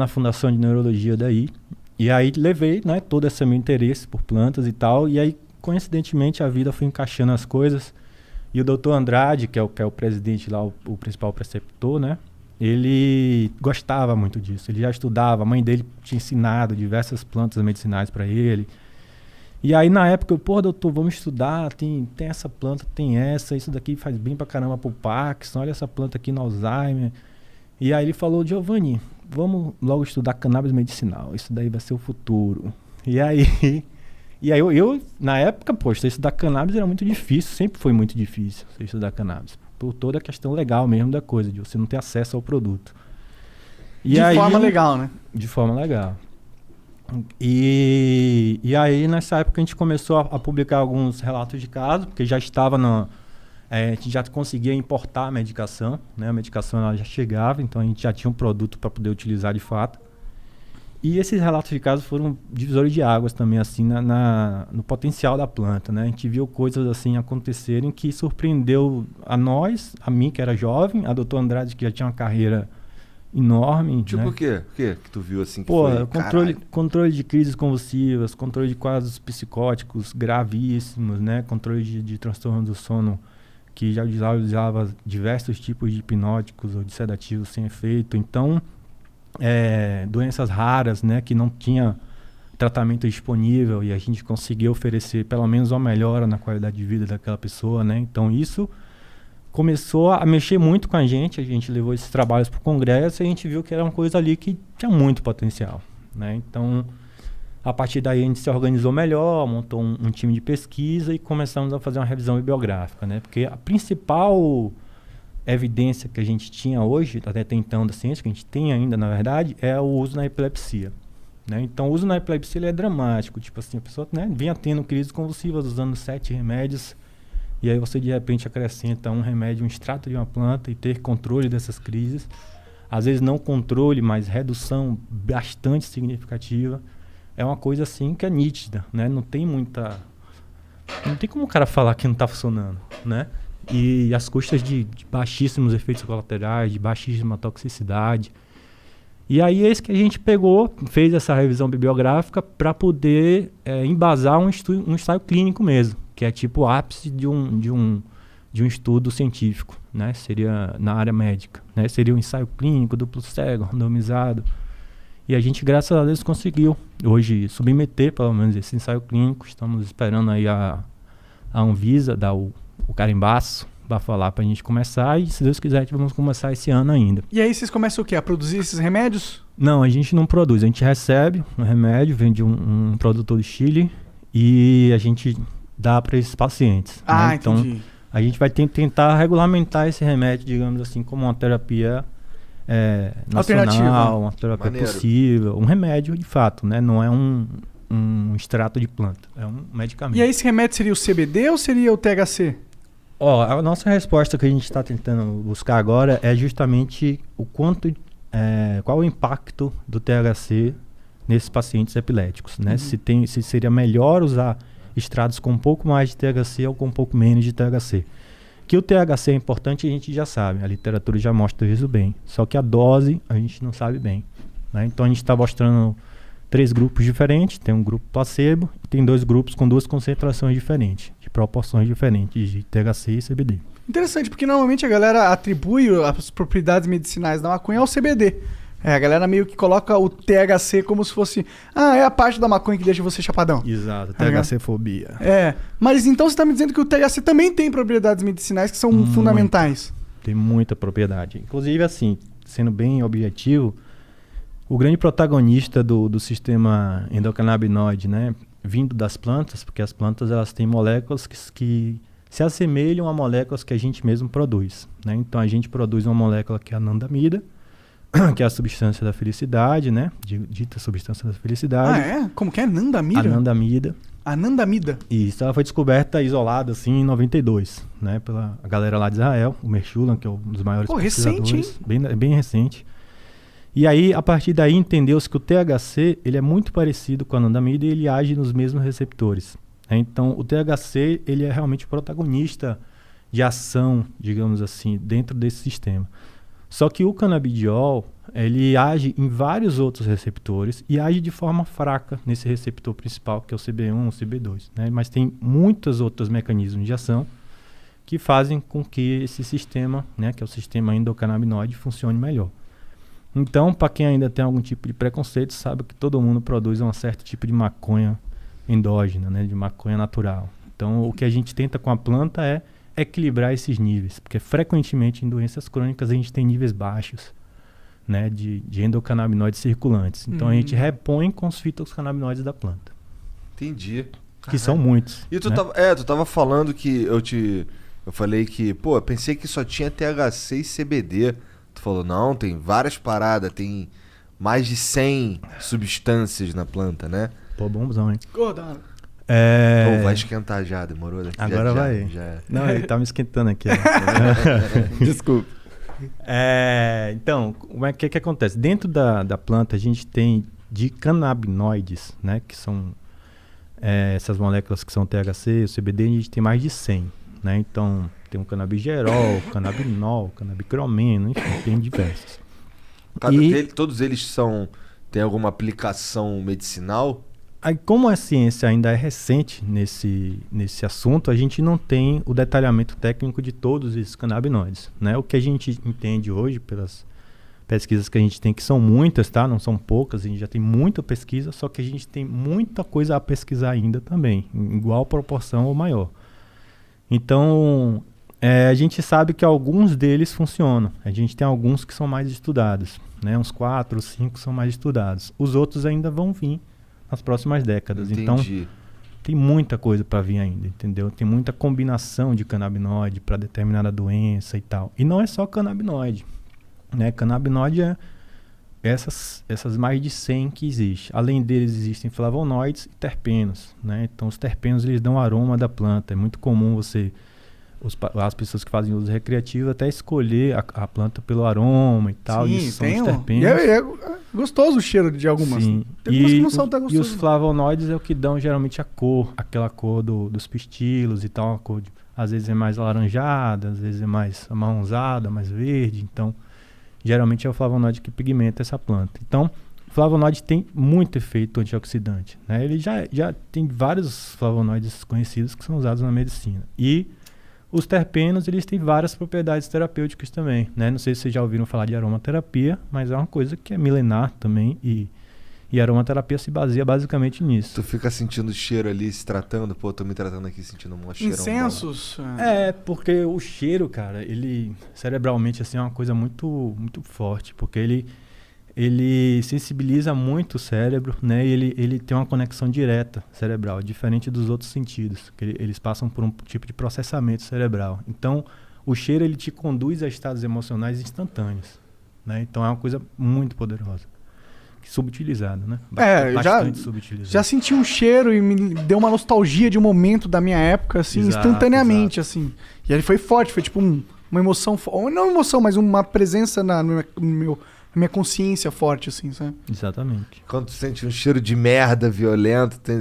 na Fundação de Neurologia daí. E aí levei, né, todo esse meu interesse por plantas e tal. E aí, coincidentemente, a vida foi encaixando as coisas. E o Dr. Andrade, que é o presidente lá, o principal preceptor, né? Ele gostava muito disso. Ele já estudava, a mãe dele tinha ensinado diversas plantas medicinais para ele. E aí, na época, pô, doutor, vamos estudar, tem essa planta, tem essa, isso daqui faz bem pra caramba pro Parkinson, olha essa planta aqui no Alzheimer. E aí ele falou, Giovanni, vamos logo estudar cannabis medicinal, isso daí vai ser o futuro. E aí eu na época, poxa, estudar cannabis era muito difícil, sempre foi muito difícil estudar cannabis. Por toda a questão legal mesmo da coisa, de você não ter acesso ao produto. E de aí, forma legal, né? De forma legal. E aí, nessa época, a gente começou a publicar alguns relatos de caso, porque já estava a gente já conseguia importar a medicação, né? A medicação ela já chegava, então a gente já tinha um produto para poder utilizar de fato. E esses relatos de caso foram divisores de águas também, assim, no potencial da planta, né? A gente viu coisas assim acontecerem que surpreendeu a nós, a mim que era jovem, a doutora Andrade que já tinha uma carreira enorme. Tipo, né? o quê? O que tu viu assim que Pô, foi? controle de crises convulsivas, controle de quadros psicóticos gravíssimos, né? Controle de transtorno do sono, que já usava diversos tipos de hipnóticos ou de sedativos sem efeito. Então, doenças raras, né? Que não tinha tratamento disponível e a gente conseguiu oferecer pelo menos uma melhora na qualidade de vida daquela pessoa, né? Então, isso começou a mexer muito com a gente levou esses trabalhos para o congresso e a gente viu que era uma coisa ali que tinha muito potencial, né? Então, a partir daí a gente se organizou melhor, montou um time de pesquisa e começamos a fazer uma revisão bibliográfica, né? Porque a principal evidência que a gente tinha hoje, até então da ciência, que a gente tem ainda na verdade, é o uso na epilepsia, né? Então, o uso na epilepsia ele é dramático, tipo assim, a pessoa, né, vinha tendo crises convulsivas usando 7 remédios. E aí você de repente acrescenta um remédio, um extrato de uma planta e ter controle dessas crises. Às vezes não controle, mas redução bastante significativa. É uma coisa assim que é nítida, né? Não tem como o cara falar que não está funcionando, né? E as custas de baixíssimos efeitos colaterais, de baixíssima toxicidade. E aí é isso que a gente pegou, fez essa revisão bibliográfica para poder embasar um ensaio clínico mesmo, que é tipo o ápice de um estudo científico, né? Seria na área médica, né? Seria um ensaio clínico, duplo cego, randomizado. E a gente, graças a Deus, conseguiu hoje submeter, pelo menos, esse ensaio clínico. Estamos esperando aí a Anvisa dar o carimbaço para falar para a gente começar. E, se Deus quiser, vamos começar esse ano ainda. E aí vocês começam o quê? A produzir esses remédios? Não, a gente não produz. A gente recebe um remédio, vem de um produtor do Chile e a gente dá para esses pacientes. Ah, né? Então, entendi. a gente vai tentar regulamentar esse remédio, digamos assim, como uma terapia nacional, uma terapia Maneiro. possível, um remédio de fato, né? Não é um extrato de planta, é um medicamento. E aí esse remédio seria o CBD ou seria o THC? Ó, a nossa resposta que a gente está tentando buscar agora é justamente qual o impacto do THC nesses pacientes epiléticos, né? Se seria melhor usar extratos com um pouco mais de THC ou com um pouco menos de THC. Que o THC é importante a gente já sabe, a literatura já mostra isso bem, só que a dose a gente não sabe bem, né? Então a gente está mostrando 3 grupos diferentes, tem um grupo placebo e tem 2 grupos com 2 concentrações diferentes, de proporções diferentes de THC e CBD. Interessante, porque normalmente a galera atribui as propriedades medicinais da maconha ao CBD. A galera meio que coloca o THC como se fosse... é a parte da maconha que deixa você chapadão. Exato, Tá THC-fobia. Mas então você está me dizendo que o THC também tem propriedades medicinais que são fundamentais. Tem muita propriedade. Inclusive, assim, sendo bem objetivo, o grande protagonista do sistema endocannabinoide, né, vindo das plantas, porque as plantas elas têm moléculas que se assemelham a moléculas que a gente mesmo produz, né? Então a gente produz uma molécula que é a anandamida, que é a substância da felicidade, né? Dita substância da felicidade. Como que é? Anandamida? Anandamida. Anandamida. Isso, ela foi descoberta isolada assim em 92, né? Pela galera lá de Israel, o Meshulam, que é um dos maiores pesquisadores. Recente, hein? Bem recente. E aí, a partir daí, entendeu-se que o THC ele é muito parecido com a anandamida e ele age nos mesmos receptores, né? Então, o THC ele é realmente o protagonista de ação, digamos assim, dentro desse sistema. Só que o canabidiol, ele age em vários outros receptores e age de forma fraca nesse receptor principal, que é o CB1, o CB2, né? Mas tem muitos outros mecanismos de ação que fazem com que esse sistema, né, que é o sistema endocannabinoide, funcione melhor. Então, para quem ainda tem algum tipo de preconceito, sabe que todo mundo produz um certo tipo de maconha endógena, né, de maconha natural. Então, o que a gente tenta com a planta é equilibrar esses níveis, porque frequentemente em doenças crônicas a gente tem níveis baixos, né, de endocannabinoides circulantes. Então, a gente repõe com os fitocannabinoides da planta. Entendi. Que são muitos. E tu, né? tu tava falando que eu falei que, pô, eu pensei que só tinha THC e CBD. Tu falou, não, tem várias paradas, tem mais de 100 substâncias na planta, né? Pô, bombzão, hein? Ô, da hora. Pô, vai esquentar já, demorou? Agora vai. Já. Não, ele tá me esquentando aqui. Desculpa. Então, o que acontece? Dentro da planta, a gente tem de canabinoides, né? Que são essas moléculas que são THC, o CBD, a gente tem mais de 100, né? Então, tem o canabigerol, canabinol, canabicromeno, enfim, tem diversos. Todos eles têm alguma aplicação medicinal? Aí, como a ciência ainda é recente nesse assunto, a gente não tem o detalhamento técnico de todos esses canabinoides, né? O que a gente entende hoje pelas pesquisas que a gente tem, que são muitas, tá? Não são poucas, a gente já tem muita pesquisa, só que a gente tem muita coisa a pesquisar ainda também, em igual proporção ou maior. Então, a gente sabe que alguns deles funcionam. A gente tem alguns que são mais estudados, né? Uns 4, 5 são mais estudados. Os outros ainda vão vir nas próximas décadas. Entendi. Então, tem muita coisa para vir ainda, entendeu? Tem muita combinação de canabinoide para determinada doença e tal. E não é só canabinoide, né? Canabinoide é essas mais de 100 que existem. Além deles, existem flavonoides e terpenos, né? Então, os terpenos, eles dão aroma da planta. É muito comum as pessoas que fazem uso recreativo até escolher a planta pelo aroma e tal. Sim, isso são os terpenos. É gostoso o cheiro de algumas. Sim. Tem algumas que não são tão E os gostosas. flavonoides é o que dão geralmente a cor, aquela cor dos pistilos e tal, uma cor às vezes é mais alaranjada, às vezes é mais amarronzada, mais verde. Então, geralmente é o flavonoide que pigmenta essa planta. Então, o flavonoide tem muito efeito antioxidante, né? Ele já tem vários flavonoides conhecidos que são usados na medicina. E os terpenos, eles têm várias propriedades terapêuticas também, né? Não sei se vocês já ouviram falar de aromaterapia, mas é uma coisa que é milenar também e a aromaterapia se baseia basicamente nisso. Tu fica sentindo o cheiro ali, se tratando, pô, tô me tratando aqui, sentindo um cheiro. Incensos. Porque o cheiro, cara, ele cerebralmente assim é uma coisa muito, muito forte, porque ele sensibiliza muito o cérebro, né? E ele tem uma conexão direta cerebral, diferente dos outros sentidos, que eles passam por um tipo de processamento cerebral. Então, o cheiro, ele te conduz a estados emocionais instantâneos, né? Então, é uma coisa muito poderosa. Subutilizado, né? Bastante subutilizado. Já senti um cheiro e me deu uma nostalgia de um momento da minha época, assim, instantaneamente, assim. E ele foi forte, foi tipo uma emoção, não emoção, mas uma presença na minha consciência forte, assim, sabe? Exatamente. Quando tu sente um cheiro de merda violento, tem...